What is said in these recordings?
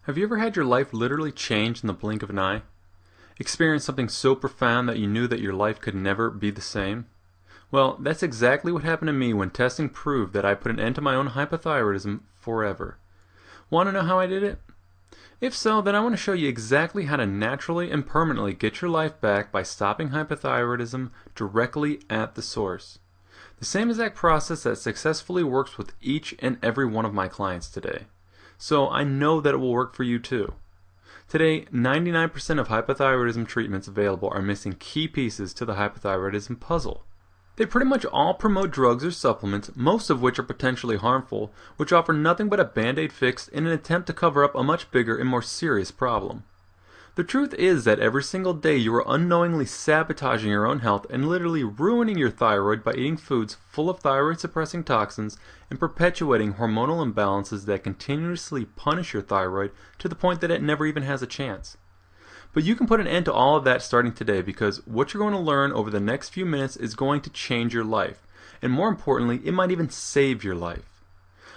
Have you ever had your life literally change in the blink of an eye? Experienced something so profound that you knew that your life could never be the same? Well, that's exactly what happened to me when testing proved that I put an end to my own hypothyroidism forever. Want to know how I did it? If so, then I want to show you exactly how to naturally and permanently get your life back by stopping hypothyroidism directly at the source. The same exact process that successfully works with each and every one of my clients today. So I know that it will work for you too. Today, 99% of hypothyroidism treatments available are missing key pieces to the hypothyroidism puzzle. They pretty much all promote drugs or supplements, most of which are potentially harmful, which offer nothing but a band-aid fix in an attempt to cover up a much bigger and more serious problem. The truth is that every single day you are unknowingly sabotaging your own health and literally ruining your thyroid by eating foods full of thyroid-suppressing toxins and perpetuating hormonal imbalances that continuously punish your thyroid to the point that it never even has a chance. But you can put an end to all of that starting today, because what you're going to learn over the next few minutes is going to change your life. And more importantly, it might even save your life.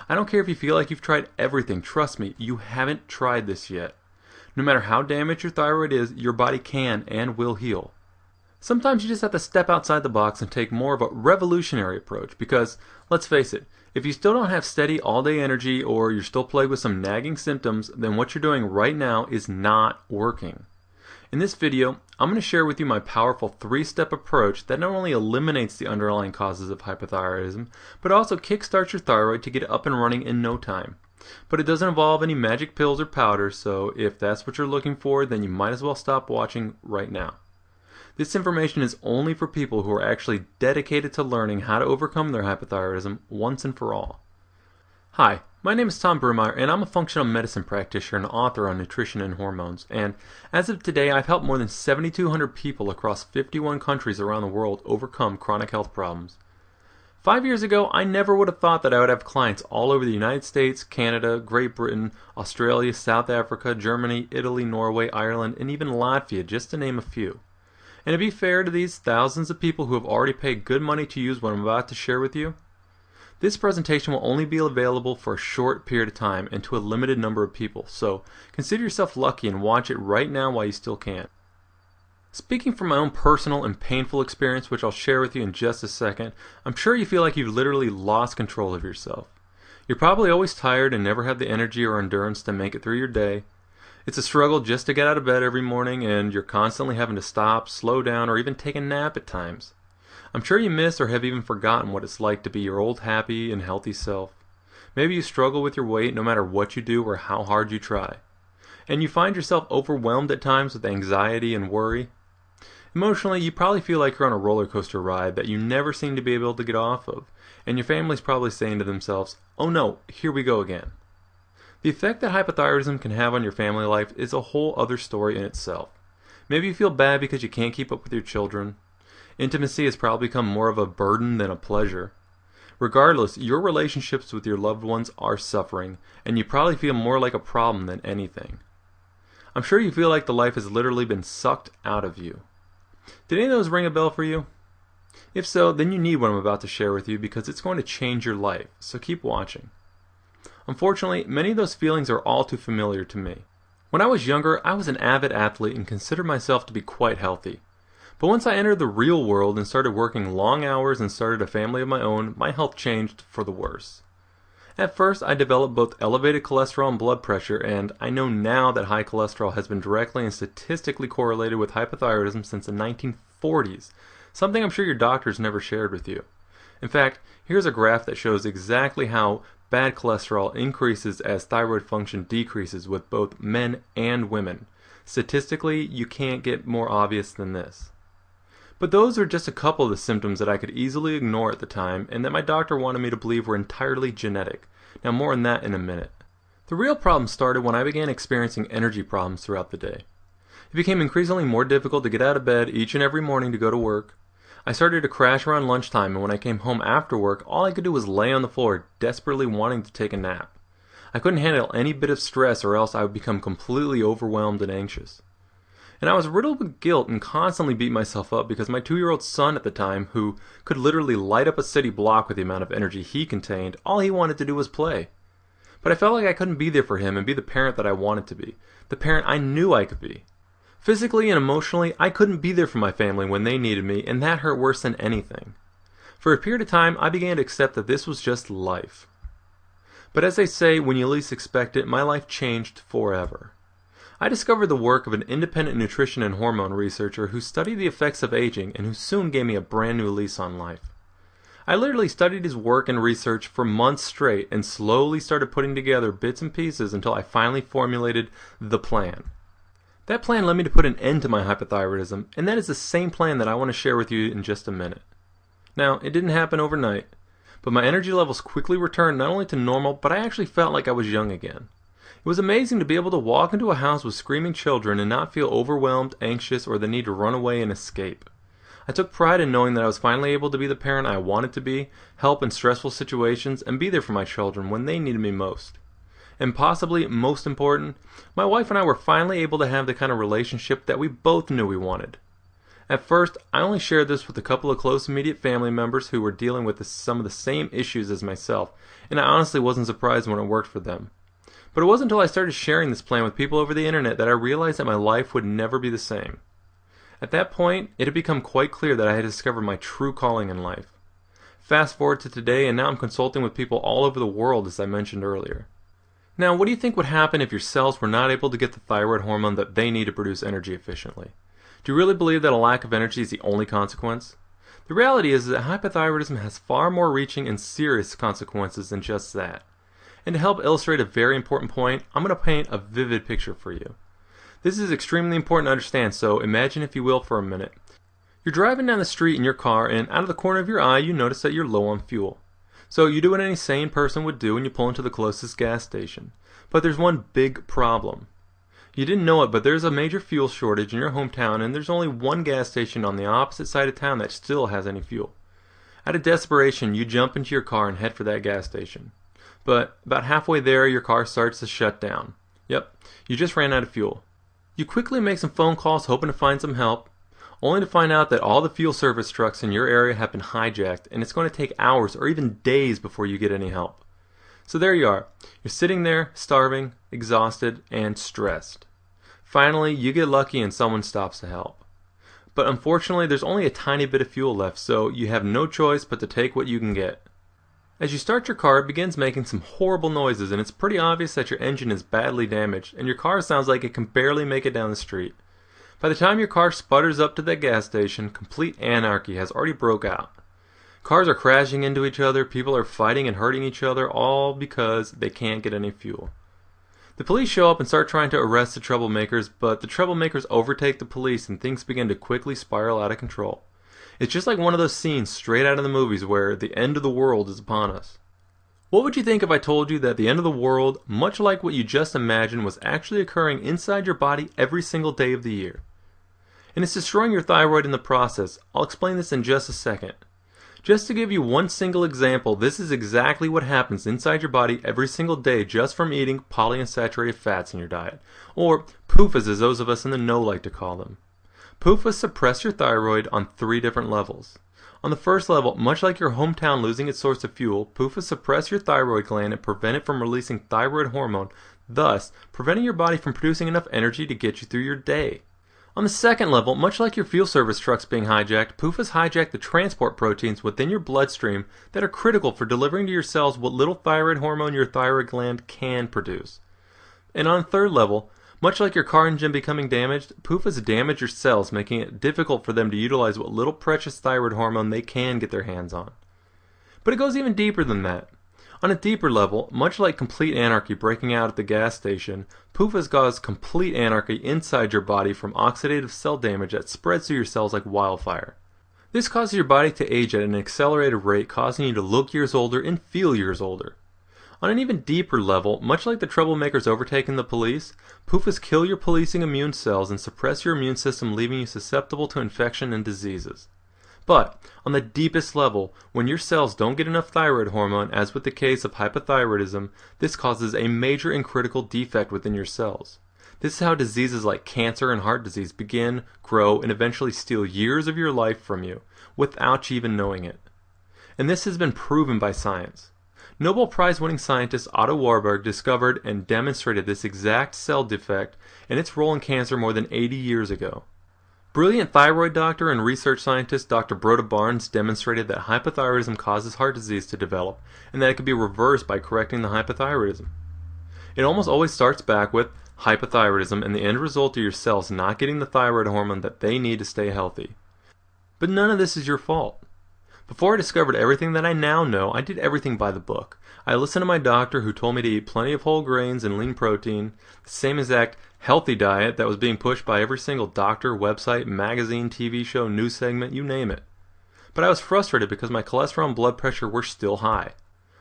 I don't care if you feel like you've tried everything. Trust me, you haven't tried this yet. No matter how damaged your thyroid is, your body can and will heal. Sometimes you just have to step outside the box and take more of a revolutionary approach, because, let's face it, if you still don't have steady all-day energy or you're still plagued with some nagging symptoms, then what you're doing right now is not working. In this video, I'm going to share with you my powerful 3-step approach that not only eliminates the underlying causes of hypothyroidism, but also kickstarts your thyroid to get it up and running in no time. But it doesn't involve any magic pills or powders, so if that's what you're looking for, then you might as well stop watching right now. This information is only for people who are actually dedicated to learning how to overcome their hypothyroidism once and for all. Hi, my name is Tom Brumeyer, and I'm a functional medicine practitioner and author on nutrition and hormones. And as of today, I've helped more than 7,200 people across 51 countries around the world overcome chronic health problems. 5 years ago, I never would have thought that I would have clients all over the United States, Canada, Great Britain, Australia, South Africa, Germany, Italy, Norway, Ireland, and even Latvia, just to name a few. And to be fair to these thousands of people who have already paid good money to use what I'm about to share with you, this presentation will only be available for a short period of time and to a limited number of people, so consider yourself lucky and watch it right now while you still can. Speaking from my own personal and painful experience, which I'll share with you in just a second, I'm sure you feel like you've literally lost control of yourself. You're probably always tired and never have the energy or endurance to make it through your day. It's a struggle just to get out of bed every morning, and you're constantly having to stop, slow down, or even take a nap at times. I'm sure you miss or have even forgotten what it's like to be your old happy and healthy self. Maybe you struggle with your weight no matter what you do or how hard you try. And you find yourself overwhelmed at times with anxiety and worry. Emotionally, you probably feel like you're on a roller coaster ride that you never seem to be able to get off of, and your family's probably saying to themselves, "Oh no, here we go again." The effect that hypothyroidism can have on your family life is a whole other story in itself. Maybe you feel bad because you can't keep up with your children. Intimacy has probably become more of a burden than a pleasure. Regardless, your relationships with your loved ones are suffering, and you probably feel more like a problem than anything. I'm sure you feel like the life has literally been sucked out of you. Did any of those ring a bell for you? If so, then you need what I'm about to share with you, because it's going to change your life, so keep watching. Unfortunately, many of those feelings are all too familiar to me. When I was younger, I was an avid athlete and considered myself to be quite healthy. But once I entered the real world and started working long hours and started a family of my own, my health changed for the worse. At first, I developed both elevated cholesterol and blood pressure, and I know now that high cholesterol has been directly and statistically correlated with hypothyroidism since the 1940s, something I'm sure your doctors never shared with you. In fact, here's a graph that shows exactly how bad cholesterol increases as thyroid function decreases with both men and women. Statistically, you can't get more obvious than this. But those are just a couple of the symptoms that I could easily ignore at the time, and that my doctor wanted me to believe were entirely genetic. Now, more on that in a minute. The real problem started when I began experiencing energy problems throughout the day. It became increasingly more difficult to get out of bed each and every morning to go to work. I started to crash around lunchtime, and when I came home after work, all I could do was lay on the floor, desperately wanting to take a nap. I couldn't handle any bit of stress, or else I would become completely overwhelmed and anxious. And I was riddled with guilt and constantly beat myself up because my 2-year-old son at the time, who could literally light up a city block with the amount of energy he contained, all he wanted to do was play. But I felt like I couldn't be there for him and be the parent that I wanted to be, the parent I knew I could be. Physically and emotionally, I couldn't be there for my family when they needed me, and that hurt worse than anything. For a period of time, I began to accept that this was just life. But as they say, when you least expect it, my life changed forever. I discovered the work of an independent nutrition and hormone researcher who studied the effects of aging and who soon gave me a brand new lease on life. I literally studied his work and research for months straight and slowly started putting together bits and pieces until I finally formulated the plan. That plan led me to put an end to my hypothyroidism, and that is the same plan that I want to share with you in just a minute. Now, it didn't happen overnight, but my energy levels quickly returned not only to normal, but I actually felt like I was young again. It was amazing to be able to walk into a house with screaming children and not feel overwhelmed, anxious, or the need to run away and escape. I took pride in knowing that I was finally able to be the parent I wanted to be, help in stressful situations, and be there for my children when they needed me most. And possibly most important, my wife and I were finally able to have the kind of relationship that we both knew we wanted. At first, I only shared this with a couple of close immediate family members who were dealing with some of the same issues as myself, and I honestly wasn't surprised when it worked for them. But it wasn't until I started sharing this plan with people over the internet that I realized that my life would never be the same. At that point, it had become quite clear that I had discovered my true calling in life. Fast forward to today, and now I'm consulting with people all over the world, as I mentioned earlier. Now, what do you think would happen if your cells were not able to get the thyroid hormone that they need to produce energy efficiently? Do you really believe that a lack of energy is the only consequence? The reality is that hypothyroidism has far more reaching and serious consequences than just that. And to help illustrate a very important point, I'm going to paint a vivid picture for you. This is extremely important to understand, so imagine, if you will, for a minute. You're driving down the street in your car, and out of the corner of your eye, you notice that you're low on fuel. So you do what any sane person would do, and you pull into the closest gas station. But there's one big problem. You didn't know it, but there's a major fuel shortage in your hometown, and there's only one gas station on the opposite side of town that still has any fuel. Out of desperation, you jump into your car and head for that gas station. But about halfway there, your car starts to shut down. Yep, you just ran out of fuel. You quickly make some phone calls hoping to find some help, only to find out that all the fuel service trucks in your area have been hijacked, and it's going to take hours or even days before you get any help. So there you are. You're sitting there, starving, exhausted, and stressed. Finally, you get lucky and someone stops to help. But unfortunately, there's only a tiny bit of fuel left, so you have no choice but to take what you can get. As you start your car, it begins making some horrible noises, and it's pretty obvious that your engine is badly damaged, and your car sounds like it can barely make it down the street. By the time your car sputters up to that gas station, complete anarchy has already broke out. Cars are crashing into each other, people are fighting and hurting each other, all because they can't get any fuel. The police show up and start trying to arrest the troublemakers, but the troublemakers overtake the police and things begin to quickly spiral out of control. It's just like one of those scenes straight out of the movies where the end of the world is upon us. What would you think if I told you that the end of the world, much like what you just imagined, was actually occurring inside your body every single day of the year? And it's destroying your thyroid in the process. I'll explain this in just a second. Just to give you one single example, this is exactly what happens inside your body every single day just from eating polyunsaturated fats in your diet, or PUFAs as those of us in the know like to call them. PUFAs suppress your thyroid on 3 different levels. On the first level, much like your hometown losing its source of fuel, PUFAs suppress your thyroid gland and prevent it from releasing thyroid hormone, thus preventing your body from producing enough energy to get you through your day. On the second level, much like your fuel service trucks being hijacked, PUFAs hijack the transport proteins within your bloodstream that are critical for delivering to your cells what little thyroid hormone your thyroid gland can produce. And on the third level, much like your car engine becoming damaged, PUFAs damage your cells, making it difficult for them to utilize what little precious thyroid hormone they can get their hands on. But it goes even deeper than that. On a deeper level, much like complete anarchy breaking out at the gas station, PUFAs cause complete anarchy inside your body from oxidative cell damage that spreads through your cells like wildfire. This causes your body to age at an accelerated rate, causing you to look years older and feel years older. On an even deeper level, much like the troublemakers overtaking the police, PUFAs kill your policing immune cells and suppress your immune system, leaving you susceptible to infection and diseases. But, on the deepest level, when your cells don't get enough thyroid hormone, as with the case of hypothyroidism, this causes a major and critical defect within your cells. This is how diseases like cancer and heart disease begin, grow, and eventually steal years of your life from you, without you even knowing it. And this has been proven by science. Nobel Prize-winning scientist Otto Warburg discovered and demonstrated this exact cell defect and its role in cancer more than 80 years ago. Brilliant thyroid doctor and research scientist Dr. Broda Barnes demonstrated that hypothyroidism causes heart disease to develop and that it can be reversed by correcting the hypothyroidism. It almost always starts back with hypothyroidism and the end result of your cells not getting the thyroid hormone that they need to stay healthy. But none of this is your fault. Before I discovered everything that I now know, I did everything by the book. I listened to my doctor who told me to eat plenty of whole grains and lean protein, the same exact healthy diet that was being pushed by every single doctor, website, magazine, TV show, news segment, you name it. But I was frustrated because my cholesterol and blood pressure were still high.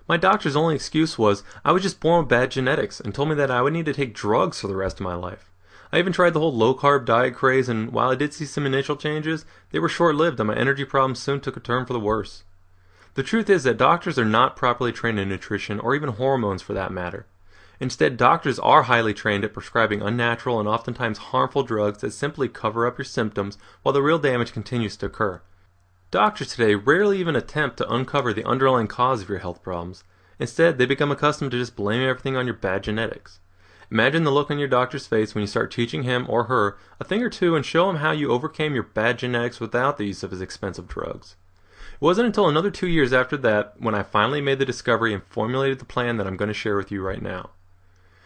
My doctor's only excuse was I was just born with bad genetics and told me that I would need to take drugs for the rest of my life. I even tried the whole low-carb diet craze, and while I did see some initial changes, they were short-lived and my energy problems soon took a turn for the worse. The truth is that doctors are not properly trained in nutrition or even hormones for that matter. Instead, doctors are highly trained at prescribing unnatural and oftentimes harmful drugs that simply cover up your symptoms while the real damage continues to occur. Doctors today rarely even attempt to uncover the underlying cause of your health problems. Instead, they become accustomed to just blaming everything on your bad genetics. Imagine the look on your doctor's face when you start teaching him or her a thing or two and show him how you overcame your bad genetics without the use of his expensive drugs. It wasn't until another 2 years after that when I finally made the discovery and formulated the plan that I'm going to share with you right now.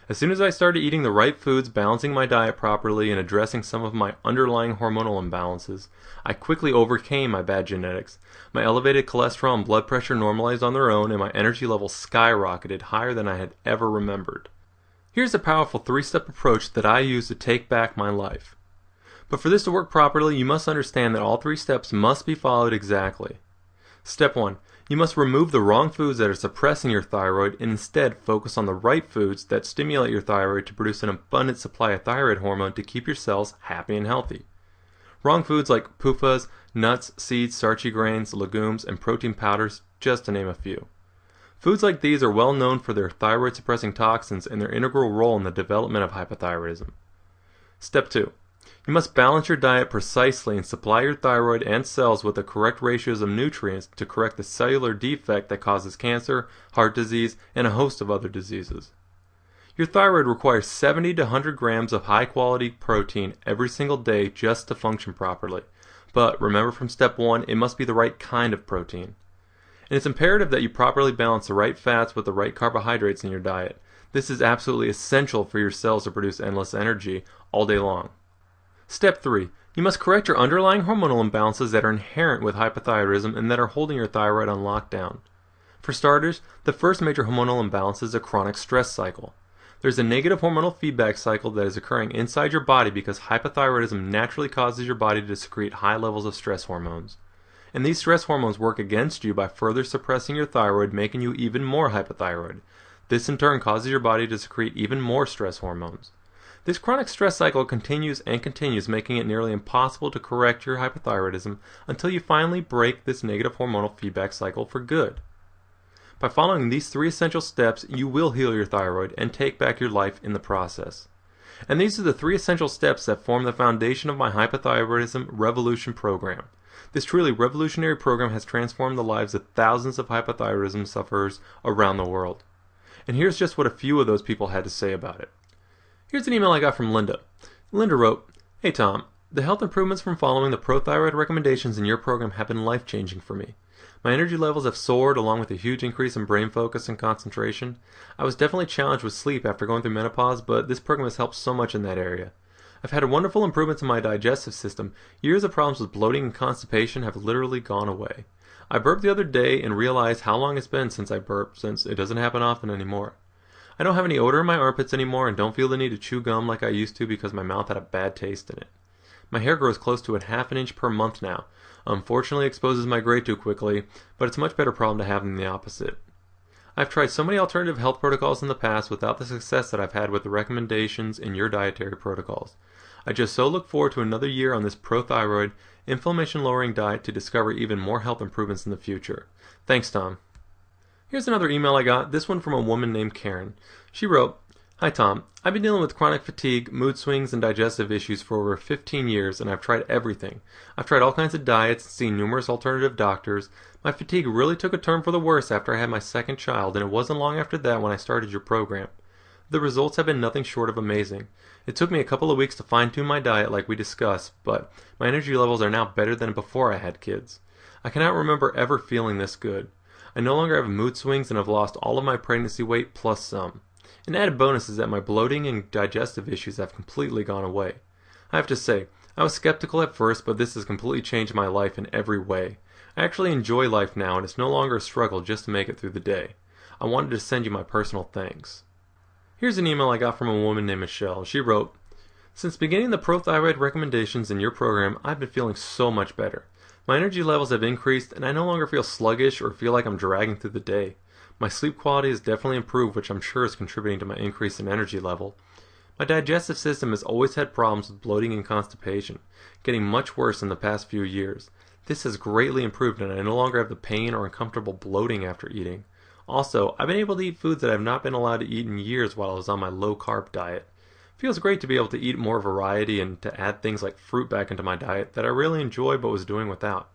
As soon as I started eating the right foods, balancing my diet properly, and addressing some of my underlying hormonal imbalances, I quickly overcame my bad genetics. My elevated cholesterol and blood pressure normalized on their own, and my energy levels skyrocketed higher than I had ever remembered. Here's a powerful 3-step approach that I use to take back my life. But for this to work properly, you must understand that all 3 steps must be followed exactly. Step 1. You must remove the wrong foods that are suppressing your thyroid and instead focus on the right foods that stimulate your thyroid to produce an abundant supply of thyroid hormone to keep your cells happy and healthy. Wrong foods like PUFAs, nuts, seeds, starchy grains, legumes, and protein powders, just to name a few. Foods like these are well known for their thyroid-suppressing toxins and their integral role in the development of hypothyroidism. Step 2. You must balance your diet precisely and supply your thyroid and cells with the correct ratios of nutrients to correct the cellular defect that causes cancer, heart disease, and a host of other diseases. Your thyroid requires 70 to 100 grams of high-quality protein every single day just to function properly. But remember from step 1, it must be the right kind of protein. And it's imperative that you properly balance the right fats with the right carbohydrates in your diet. This is absolutely essential for your cells to produce endless energy all day long. Step 3. You must correct your underlying hormonal imbalances that are inherent with hypothyroidism and that are holding your thyroid on lockdown. For starters, the first major hormonal imbalance is a chronic stress cycle. There's a negative hormonal feedback cycle that is occurring inside your body because hypothyroidism naturally causes your body to secrete high levels of stress hormones. And these stress hormones work against you by further suppressing your thyroid, making you even more hypothyroid. This in turn causes your body to secrete even more stress hormones. This chronic stress cycle continues and continues, making it nearly impossible to correct your hypothyroidism until you finally break this negative hormonal feedback cycle for good. By following these 3 essential steps, you will heal your thyroid and take back your life in the process. And these are the 3 essential steps that form the foundation of my Hypothyroidism Revolution program. This truly revolutionary program has transformed the lives of thousands of hypothyroidism sufferers around the world. And here's just what a few of those people had to say about it. Here's an email I got from Linda. Linda wrote, "Hey Tom, the health improvements from following the pro-thyroid recommendations in your program have been life-changing for me. My energy levels have soared along with a huge increase in brain focus and concentration. I was definitely challenged with sleep after going through menopause, but this program has helped so much in that area. I've had wonderful improvements in my digestive system. Years of problems with bloating and constipation have literally gone away. I burped the other day and realized how long it's been since I burped, since it doesn't happen often anymore. I don't have any odor in my armpits anymore and don't feel the need to chew gum like I used to because my mouth had a bad taste in it. My hair grows close to ½ an inch per month now. Unfortunately, it exposes my gray too quickly, but it's a much better problem to have than the opposite. I've tried so many alternative health protocols in the past without the success that I've had with the recommendations in your dietary protocols. I just so look forward to another year on this pro-thyroid, inflammation-lowering diet to discover even more health improvements in the future. Thanks, Tom." Here's another email I got, this one from a woman named Karen. She wrote, Hi Tom, I've been dealing with chronic fatigue, mood swings, and digestive issues for over 15 years, and I've tried everything. I've tried all kinds of diets and seen numerous alternative doctors. My fatigue really took a turn for the worse after I had my second child, and it wasn't long after that when I started your program. The results have been nothing short of amazing. It took me a couple of weeks to fine-tune my diet like we discussed, but my energy levels are now better than before I had kids. I cannot remember ever feeling this good. I no longer have mood swings and have lost all of my pregnancy weight plus some. An added bonus is that my bloating and digestive issues have completely gone away. I have to say, I was skeptical at first, but this has completely changed my life in every way. I actually enjoy life now, and it's no longer a struggle just to make it through the day. I wanted to send you my personal thanks. Here's an email I got from a woman named Michelle. She wrote, "Since beginning the pro-thyroid recommendations in your program, I've been feeling so much better. My energy levels have increased, and I no longer feel sluggish or feel like I'm dragging through the day. My sleep quality has definitely improved, which I'm sure is contributing to my increase in energy level. My digestive system has always had problems with bloating and constipation, getting much worse in the past few years. This has greatly improved, and I no longer have the pain or uncomfortable bloating after eating. Also, I've been able to eat foods that I've not been allowed to eat in years while I was on my low-carb diet. It feels great to be able to eat more variety and to add things like fruit back into my diet that I really enjoy but was doing without.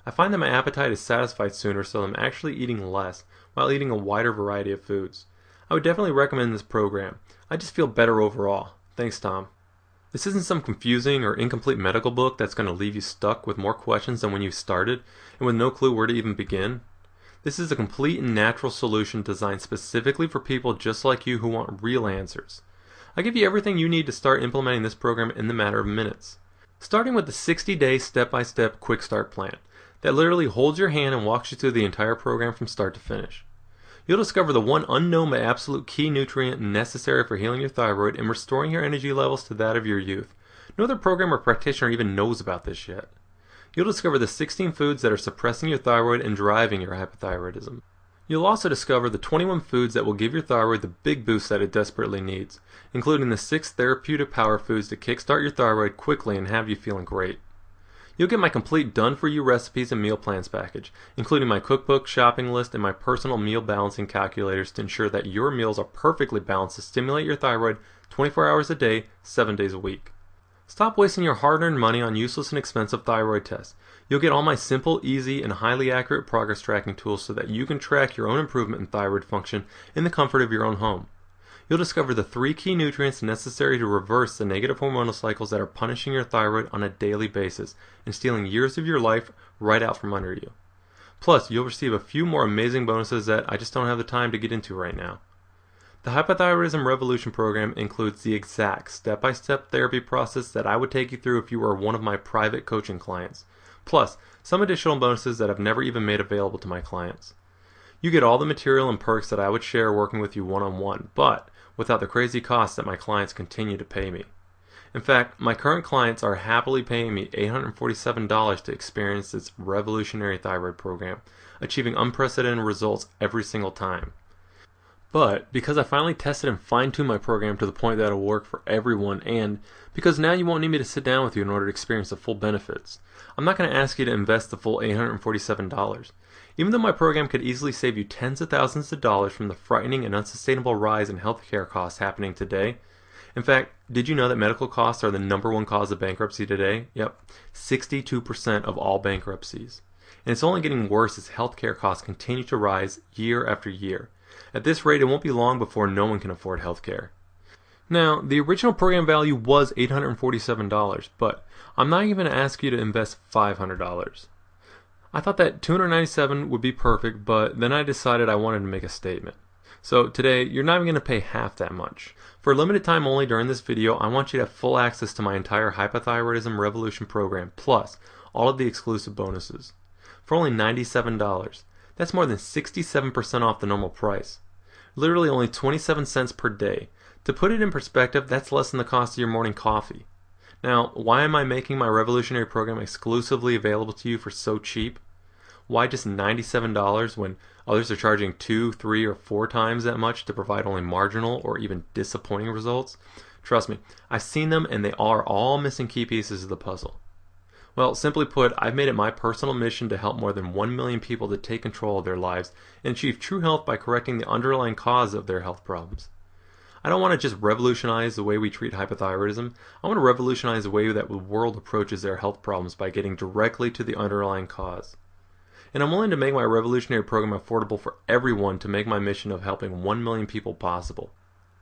I find that my appetite is satisfied sooner, so I'm actually eating less while eating a wider variety of foods. I would definitely recommend this program. I just feel better overall. Thanks, Tom." This isn't some confusing or incomplete medical book that's going to leave you stuck with more questions than when you started and with no clue where to even begin. This is a complete and natural solution designed specifically for people just like you who want real answers. I give you everything you need to start implementing this program in the matter of minutes. Starting with the 60-day step-by-step quick start plan that literally holds your hand and walks you through the entire program from start to finish. You'll discover the one unknown but absolute key nutrient necessary for healing your thyroid and restoring your energy levels to that of your youth. No other program or practitioner even knows about this yet. You'll discover the 16 foods that are suppressing your thyroid and driving your hypothyroidism. You'll also discover the 21 foods that will give your thyroid the big boost that it desperately needs, including the 6 therapeutic power foods to kickstart your thyroid quickly and have you feeling great. You'll get my complete done-for-you recipes and meal plans package, including my cookbook, shopping list, and my personal meal balancing calculators to ensure that your meals are perfectly balanced to stimulate your thyroid 24 hours a day, 7 days a week. Stop wasting your hard-earned money on useless and expensive thyroid tests. You'll get all my simple, easy, and highly accurate progress tracking tools so that you can track your own improvement in thyroid function in the comfort of your own home. You'll discover the 3 key nutrients necessary to reverse the negative hormonal cycles that are punishing your thyroid on a daily basis and stealing years of your life right out from under you. Plus, you'll receive a few more amazing bonuses that I just don't have the time to get into right now. The Hypothyroidism Revolution program includes the exact step-by-step therapy process that I would take you through if you were one of my private coaching clients, plus some additional bonuses that I've never even made available to my clients. You get all the material and perks that I would share working with you one-on-one, but without the crazy costs that my clients continue to pay me. In fact, my current clients are happily paying me $847 to experience this revolutionary thyroid program, achieving unprecedented results every single time. But because I finally tested and fine-tuned my program to the point that it'll work for everyone, and because now you won't need me to sit down with you in order to experience the full benefits, I'm not going to ask you to invest the full $847. Even though my program could easily save you tens of thousands of dollars from the frightening and unsustainable rise in healthcare costs happening today. In fact, did you know that medical costs are the #1 cause of bankruptcy today? Yep, 62% of all bankruptcies. And it's only getting worse as healthcare costs continue to rise year after year. At this rate, it won't be long before no one can afford healthcare. Now, the original program value was $847, but I'm not even going to ask you to invest $500. I thought that $297 would be perfect, but then I decided I wanted to make a statement. So today, you're not even going to pay half that much. For a limited time only during this video, I want you to have full access to my entire Hypothyroidism Revolution program, plus all of the exclusive bonuses. For only $97. That's more than 67% off the normal price. Literally only 27 cents per day. To put it in perspective, that's less than the cost of your morning coffee. Now, why am I making my revolutionary program exclusively available to you for so cheap? Why just $97 when others are charging 2, 3, or 4 times that much to provide only marginal or even disappointing results? Trust me, I've seen them and they are all missing key pieces of the puzzle. Well, simply put, I've made it my personal mission to help more than 1 million people to take control of their lives and achieve true health by correcting the underlying cause of their health problems. I don't want to just revolutionize the way we treat hypothyroidism. I want to revolutionize the way that the world approaches their health problems by getting directly to the underlying cause. And I'm willing to make my revolutionary program affordable for everyone to make my mission of helping 1 million people possible.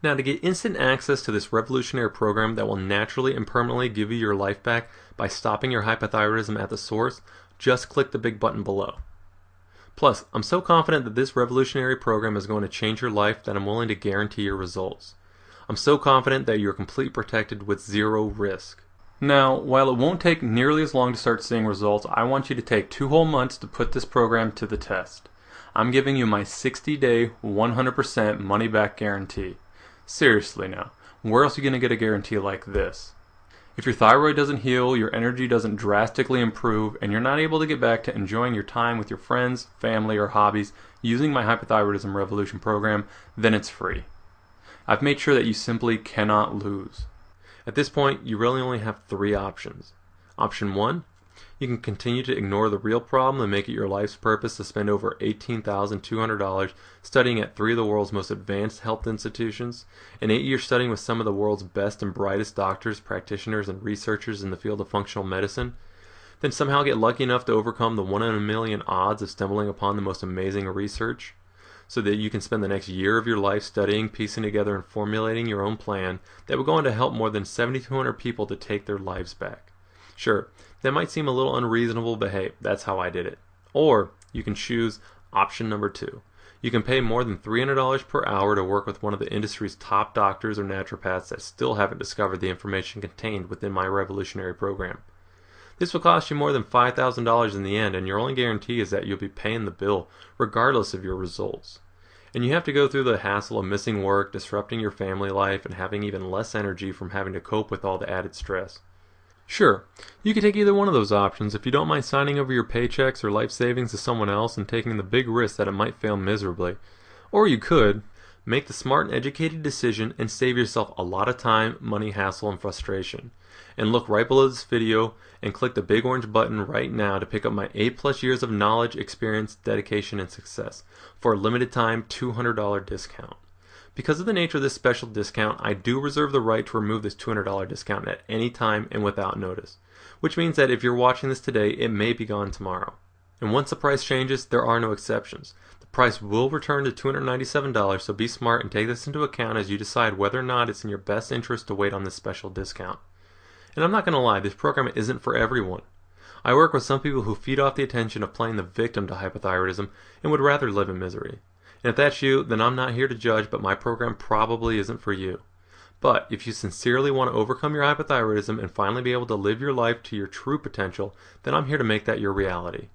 Now, to get instant access to this revolutionary program that will naturally and permanently give you your life back by stopping your hypothyroidism at the source, just click the big button below. Plus, I'm so confident that this revolutionary program is going to change your life that I'm willing to guarantee your results. I'm so confident that you're completely protected with zero risk. Now, while it won't take nearly as long to start seeing results, I want you to take 2 whole months to put this program to the test. I'm giving you my 60-day, 100% money-back guarantee. Seriously now, where else are you going to get a guarantee like this? If your thyroid doesn't heal, your energy doesn't drastically improve, and you're not able to get back to enjoying your time with your friends, family, or hobbies using my Hypothyroidism Revolution program, then it's free. I've made sure that you simply cannot lose. At this point, you really only have 3 options. Option 1, you can continue to ignore the real problem and make it your life's purpose to spend over $18,200 studying at 3 of the world's most advanced health institutions, and 8 years studying with some of the world's best and brightest doctors, practitioners, and researchers in the field of functional medicine. Then somehow get lucky enough to overcome the 1 in a million odds of stumbling upon the most amazing research, so that you can spend the next year of your life studying, piecing together, and formulating your own plan that will go on to help more than 7,200 people to take their lives back. Sure, that might seem a little unreasonable, but hey, that's how I did it. Or you can choose option number 2. You can pay more than $300 per hour to work with one of the industry's top doctors or naturopaths that still haven't discovered the information contained within my revolutionary program. This will cost you more than $5,000 in the end, and your only guarantee is that you'll be paying the bill regardless of your results. And you have to go through the hassle of missing work, disrupting your family life, and having even less energy from having to cope with all the added stress. Sure, you can take either one of those options if you don't mind signing over your paychecks or life savings to someone else and taking the big risk that it might fail miserably. Or you could make the smart and educated decision and save yourself a lot of time, money, hassle, and frustration. And look right below this video and click the big orange button right now to pick up my 8+ years of knowledge, experience, dedication, and success for a limited time $200 discount. Because of the nature of this special discount, I do reserve the right to remove this $200 discount at any time and without notice, which means that if you're watching this today, it may be gone tomorrow. And once the price changes, there are no exceptions. The price will return to $297, so be smart and take this into account as you decide whether or not it's in your best interest to wait on this special discount. And I'm not going to lie, this program isn't for everyone. I work with some people who feed off the attention of playing the victim to hypothyroidism and would rather live in misery. And if that's you, then I'm not here to judge, but my program probably isn't for you. But if you sincerely want to overcome your hypothyroidism and finally be able to live your life to your true potential, then I'm here to make that your reality.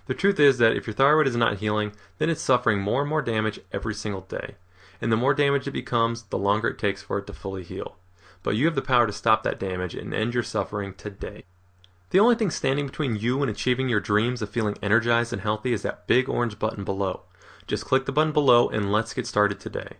The truth is that if your thyroid is not healing, then it's suffering more and more damage every single day. And the more damage it becomes, the longer it takes for it to fully heal. But you have the power to stop that damage and end your suffering today. The only thing standing between you and achieving your dreams of feeling energized and healthy is that big orange button below. Just click the button below and let's get started today.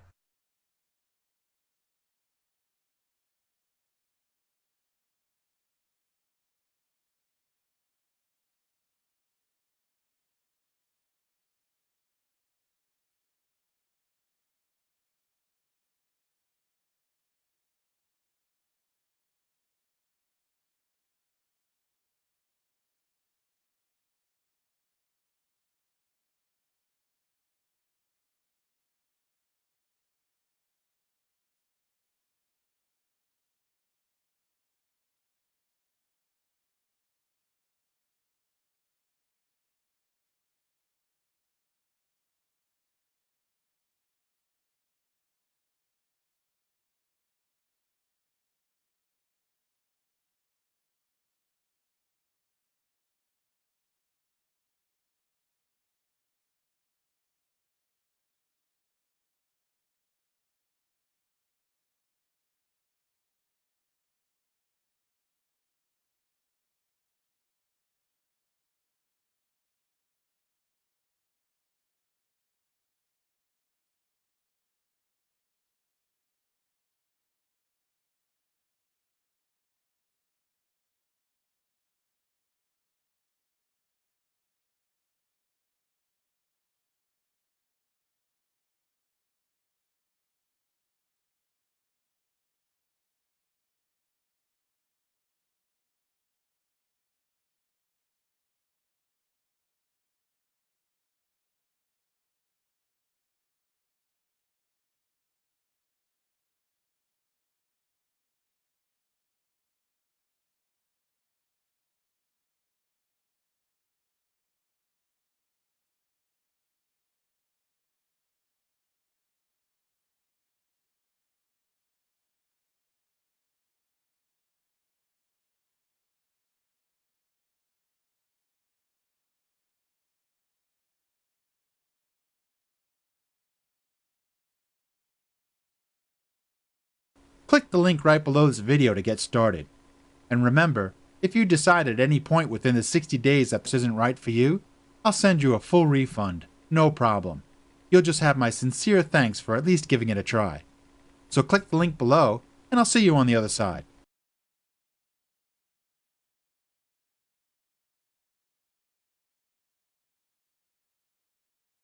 Click the link right below this video to get started. And remember, if you decide at any point within the 60 days that this isn't right for you, I'll send you a full refund, no problem. You'll just have my sincere thanks for at least giving it a try. So click the link below, and I'll see you on the other side.